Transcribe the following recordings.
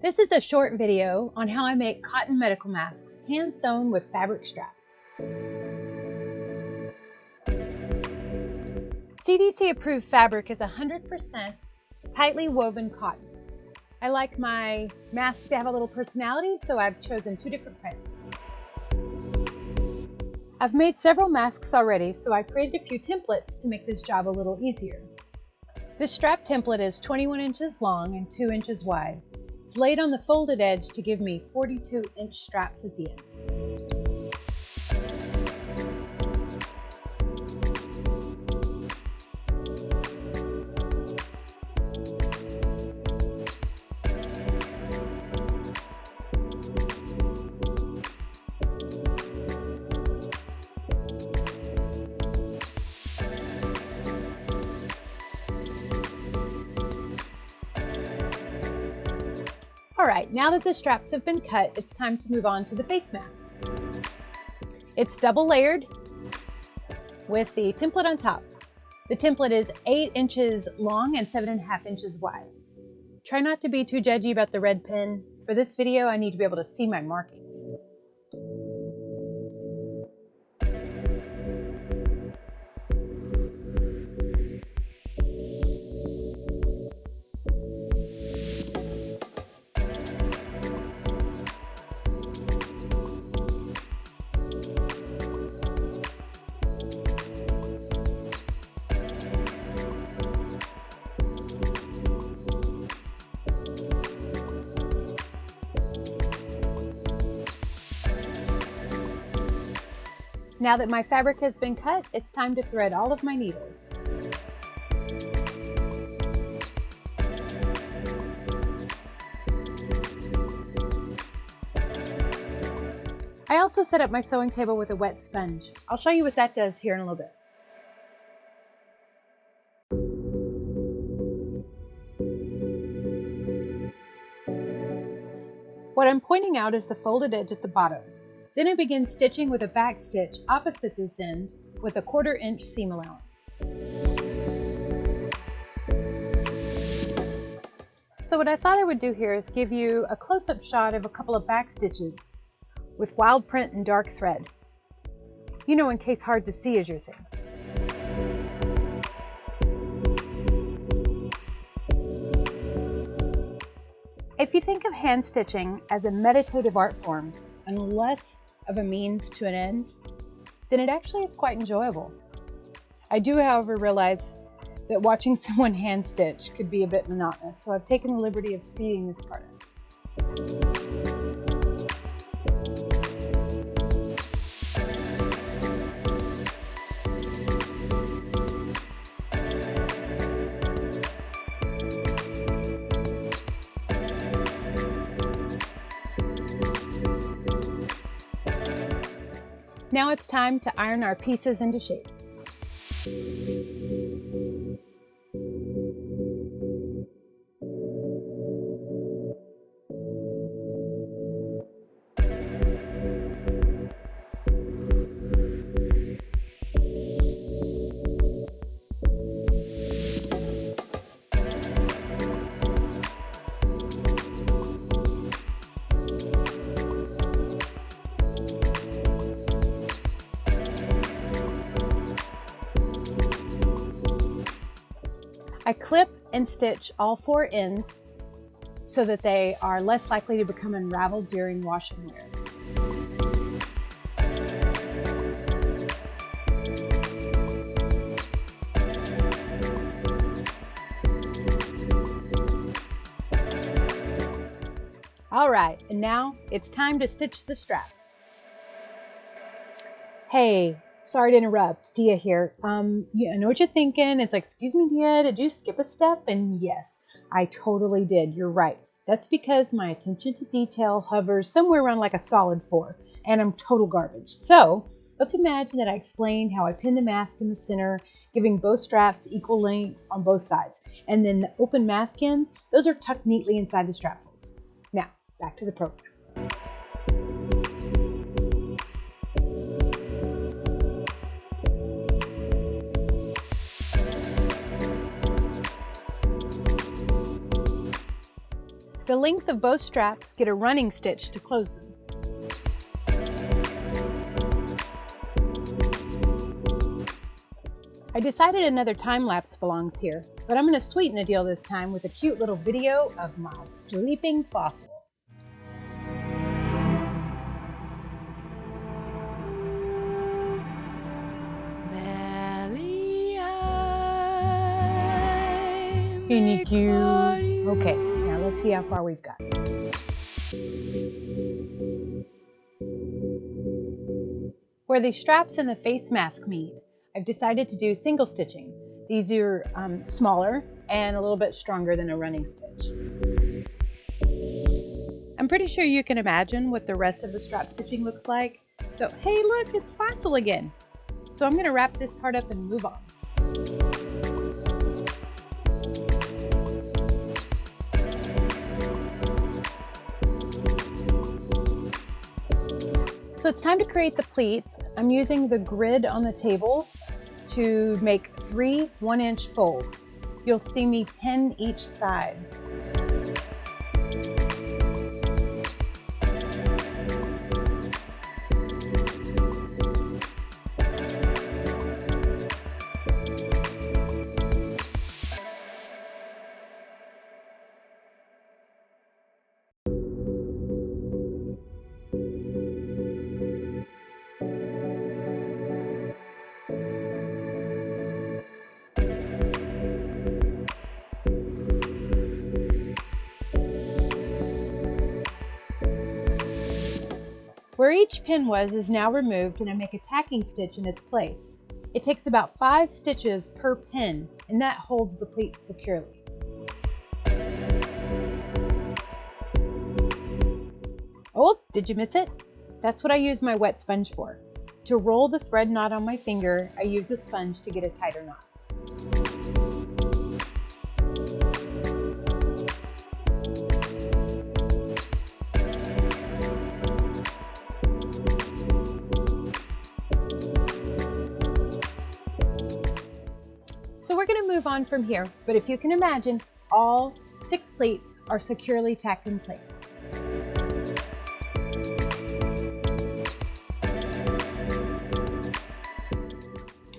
This is a short video on how I make cotton medical masks hand sewn with fabric straps. CDC approved fabric is 100% tightly woven cotton. I like my mask to have a little personality, so I've chosen 2 different prints. I've made several masks already, so I created a few templates to make this job a little easier. This strap template is 21 inches long and 2 inches wide. It's laid on the folded edge to give me 42-inch straps at the end. Alright, now that the straps have been cut, it's time to move on to the face mask. It's double layered with the template on top. The template is 8 inches long and 7.5 inches wide. Try not to be too judgy about the red pen. For this video, I need to be able to see my markings. Now that my fabric has been cut, it's time to thread all of my needles. I also set up my sewing table with a wet sponge. I'll show you what that does here in a little bit. What I'm pointing out is the folded edge at the bottom. Then I begin stitching with a back stitch opposite this end with a 1/4 inch seam allowance. So what I thought I would do here is give you a close-up shot of a couple of back stitches with wild print and dark thread. You know, in case hard to see is your thing. If you think of hand stitching as a meditative art form and less of a means to an end, then it actually is quite enjoyable. I do, however, realize that watching someone hand stitch could be a bit monotonous, so I've taken the liberty of speeding this part up. Now it's time to iron our pieces into shape. I clip and stitch all 4 ends so that they are less likely to become unraveled during wash and wear. All right, and now it's time to stitch the straps. Hey, sorry to interrupt, Dia here. I know what you're thinking. It's like, excuse me, Dia, did you skip a step? And yes, I totally did. You're right. That's because my attention to detail hovers somewhere around like a solid 4, and I'm total garbage. So let's imagine that I explained how I pin the mask in the center, giving both straps equal length on both sides. And then the open mask ends, those are tucked neatly inside the strap folds. Now, back to the program. The length of both straps get a running stitch to close them. I decided another time lapse belongs here, but I'm going to sweeten the deal this time with a cute little video of my sleeping fossil. Isn't he cute? Okay, now let's see how far we've got. Where the straps and the face mask meet, I've decided to do single stitching. These are smaller and a little bit stronger than a running stitch. I'm pretty sure you can imagine what the rest of the strap stitching looks like. So, hey look, it's fossil again. So I'm going to wrap this part up and move on. So it's time to create the pleats. I'm using the grid on the table to make 3 1-inch folds. You'll see me pin each side. Where each pin was is now removed, and I make a tacking stitch in its place. It takes about 5 stitches per pin, and that holds the pleats securely. Oh, did you miss it? That's what I use my wet sponge for. To roll the thread knot on my finger, I use a sponge to get a tighter knot. So we're going to move on from here, but if you can imagine, all 6 pleats are securely tacked in place.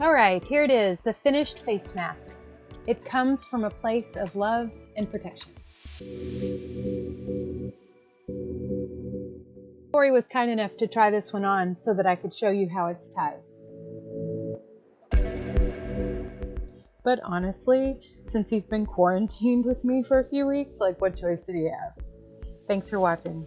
All right, here it is, the finished face mask. It comes from a place of love and protection. Corey was kind enough to try this one on so that I could show you how it's tied. But honestly, since he's been quarantined with me for a few weeks, like, what choice did he have? Thanks for watching.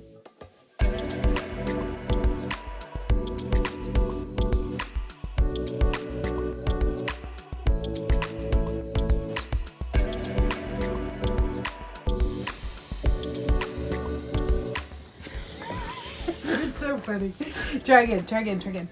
You're so funny. Try again.